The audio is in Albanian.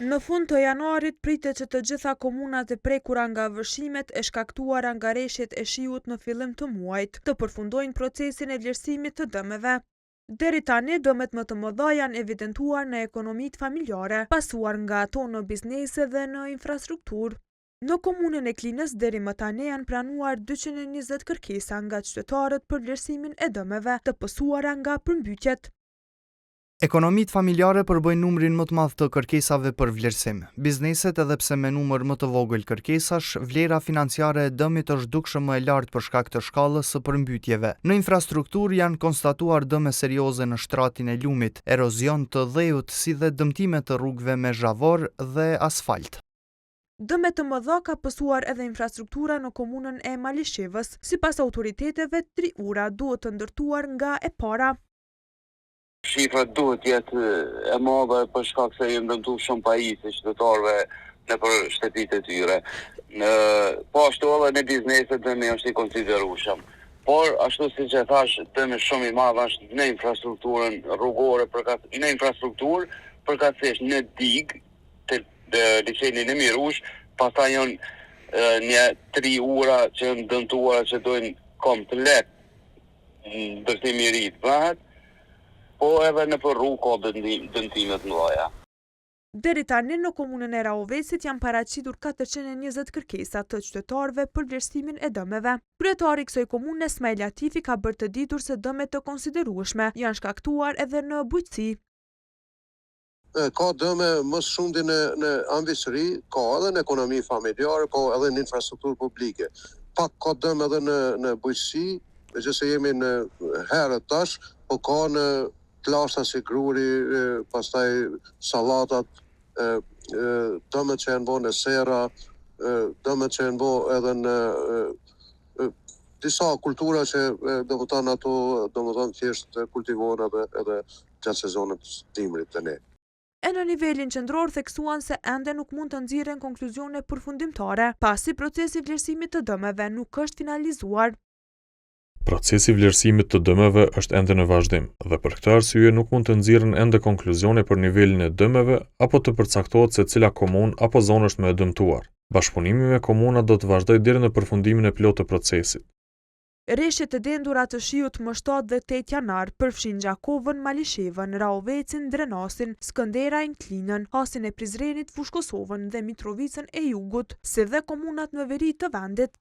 Në fund të janarit pritet që të gjitha komunat e prekura nga vëshimet e shkaktuara nga reshjet e shiut në fillim të muajit të përfundojnë procesin e vlerësimit të dëmeve. Deri tani dëmet më të mëdha janë evidentuar në ekonomitë familjare, pasuar nga ato në biznese dhe në infrastrukturë. Në komunën e Klinës deri më tani janë pranuar 220 kërkesa nga qytetarët për vlerësimin e dëmeve të pësuara nga përmbytjet. Ekonomitë familjare përbëjnë numrin më të madh të kërkesave për vlerësim. Bizneset, edhe pse me numër më të vogël kërkesash, vlera financiare e dëmit është dukshëm më e lartë për shkak të shkallës së përmbytjeve. Në infrastrukturë janë konstatuar dëme serioze në shtratin e lumit, erozion të dheut, si dhe dëmtime të rrugëve me zhavor dhe asfalt. Dëme të mëdha ka pësuar edhe infrastruktura në komunën e Malishevës. Sipas autoriteteve, 3 ura duhet të ndërtuar nga e para. Shifrat duhet jetë e madhe për shkak se janë dëmtuar shumë pajisje qytetarëve nëpër shtëpitë e tyre. Po ashtu edhe në bizneset dëmi është i konsiderueshëm. Por ashtu siç e thash, dëmi shumë i madh është në infrastrukturën rrugore, në infrastrukturë përkatësisht në digë të liçenin e Mirush, pastaj janë një 3 ura që janë dëmtuara që dojnë komplet ndërtimi i ri të bëhet. Po edhe në për rrugë ka dëmtimet mëdha. Deri tani në komunën e Raovesit janë paraqitur 420 kërkesa të qytetarëve për vlerësimin e dëmeve. Kryetari i kësaj komune, Smail Latifi, ka bërë të ditur se dëmet të konsiderueshme janë shkaktuar edhe në bujqësi. Ka dëme më shumë në ambisëri, ka edhe në ekonomi familjare, ka edhe në infrastrukturë publike. Pak ka dëme edhe në bujqësi, megjithëse jemi në herët tash, po ka në plasa si gruri, pastaj sallatat, dëmet që janë bo në sera, dëmet që janë bo edhe në disa kultura që domethënë ato thjesht kultivohen edhe gjatë sezonit të dimrit të ne. E në nivelin qendror theksuan se ende nuk mund të nxjerrin konkluzione përfundimtare, pasi procesi i vlerësimit të dëmeve nuk është finalizuar. Procesi i vlerësimit të dëmeve është ende në vazhdim dhe për këtë arsye nuk mund të nxjerrin ende konkluzione për nivelin e dëmeve apo të përcaktohet se cila komunë apo zonë është më e dëmtuar. Bashkëpunimi me komunat do të vazhdojë deri në përfundimin e plotë të procesit. Rreshtet e dendura të shiut më 7 dhe 8 janar përfshin Gjakovën, Malishevën, Raovecin, Drenasin, Skënderajin, Klinën, Hasin e Prizrenit, Fushkosovën dhe Mitrovicën e Jugut, si dhe komunat në veri të vendit.